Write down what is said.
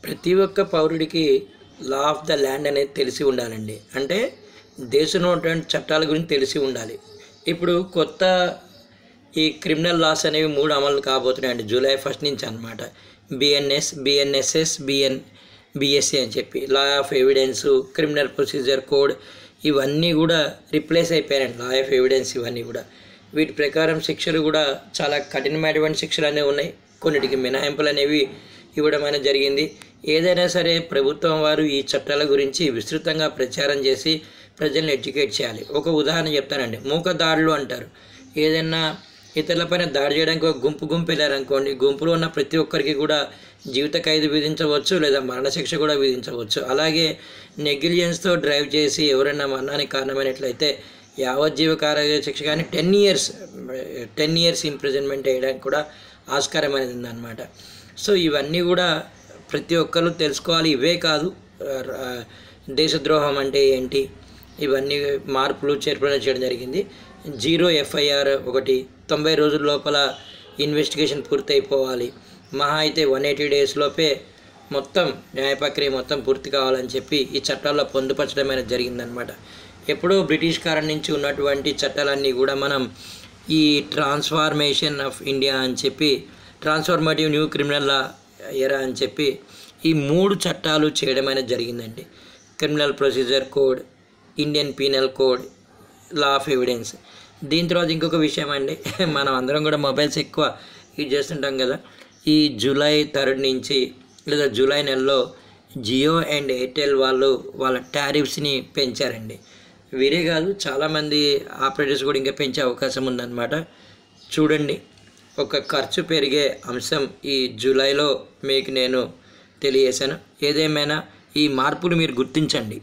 ప్రతి ఒక్క పౌరుడికి లా ఆఫ్ ద ల్యాండ్ అనేది తెలిసి ఉండాలండి. అంటే దేశంలో ఉన్నటువంటి చట్టాల గురించి తెలిసి ఉండాలి. ఇప్పుడు కొత్త ఈ క్రిమినల్ లాస్ అనేవి 3 అమలు కాబోతున్నాయండి జూలై 1 నుంచి అనమాట. బిఎన్ఎస్, బిఎన్ఎస్ఎస్, బిఎస్సి అని చెప్పి law of evidence, criminal procedure code ఇవన్నీ కూడా రిప్లేస్ అయిపోయాయండి. లా ఆఫ్ ఎవిడెన్స్ ఇవన్నీ కూడా వీటి ప్రకారం శిక్షలు కూడా చాలా కఠినమైనటువంటి శిక్షలు అనేవి ఉన్నాయి. కొన్నిటికి మినహాయింపులు అనేవి ఇవ్వడం అనేది జరిగింది. ఏదైనా సరే ప్రభుత్వం వారు ఈ చట్టాల గురించి విస్తృతంగా ప్రచారం చేసి ప్రజల్ని ఎడ్యుకేట్ చేయాలి. ఒక ఉదాహరణ చెప్తానండి. మూకదాడులు అంటారు. ఏదైనా ఇతరులపైన దాడి చేయడానికి ఒక గుంపు వెళ్ళారనుకోండి, గుంపులో ఉన్న ప్రతి ఒక్కరికి కూడా జీవిత ఖైదు విధించవచ్చు లేదా మరణశిక్ష కూడా విధించవచ్చు. అలాగే నెగ్లిజెన్స్తో డ్రైవ్ చేసి ఎవరైనా మరణానికి కారణమైనట్లయితే యావజ్జీవ కారాగార శిక్ష కానీ 10 ఇయర్స్ ఇంప్రిజన్మెంట్ వేయడానికి కూడా ఆస్కారం అనేది ఉందన్నమాట. సో ఇవన్నీ కూడా ప్రతి ఒక్కరు తెలుసుకోవాలి. ఇవే కాదు, దేశద్రోహం అంటే ఏంటి ఇవన్నీ మార్పులు చేర్పులు చేయడం జరిగింది. 0 FIR ఒకటి, 90 రోజుల లోపల ఇన్వెస్టిగేషన్ పూర్తయిపోవాలి, మహా అయితే 180 డేస్ లోపే మొత్తం న్యాయ ప్రక్రియ మొత్తం పూర్తి కావాలని చెప్పి ఈ చట్టాల్లో పొందుపరచడం అనేది జరిగిందనమాట. ఎప్పుడో బ్రిటిష్ కాలం నుంచి ఉన్నటువంటి చట్టాలన్నీ కూడా మనం ఈ ట్రాన్స్ఫార్మేషన్ ఆఫ్ ఇండియా అని చెప్పి, ట్రాన్స్ఫార్మేటివ్ న్యూ క్రిమినల్ లా ఎరా అని చెప్పి ఈ 3 చట్టాలు చేయడం అనేది జరిగిందండి. Criminal procedure code, Indian penal code, law of evidence. దీని తర్వాత ఇంకొక విషయం అండి, మనం అందరం కూడా మొబైల్స్ ఎక్కువ యూజ్ చేస్తుంటాం కదా. ఈ జూలై 3 నుంచి లేదా జూలై నెలలో జియో అండ్ ఎయిర్టెల్ వాళ్ళు వాళ్ళ టారిఫ్స్ని పెంచారండి. వీరే కాదు, చాలామంది ఆపరేటర్స్ కూడా ఇంకా పెంచే అవకాశం ఉందన్నమాట. చూడండి, ఒక ఖర్చు పెరిగే అంశం ఈ జూలైలో మీకు నేను తెలియజేశాను. ఏదేమైనా ఈ మార్పులు మీరు గుర్తించండి.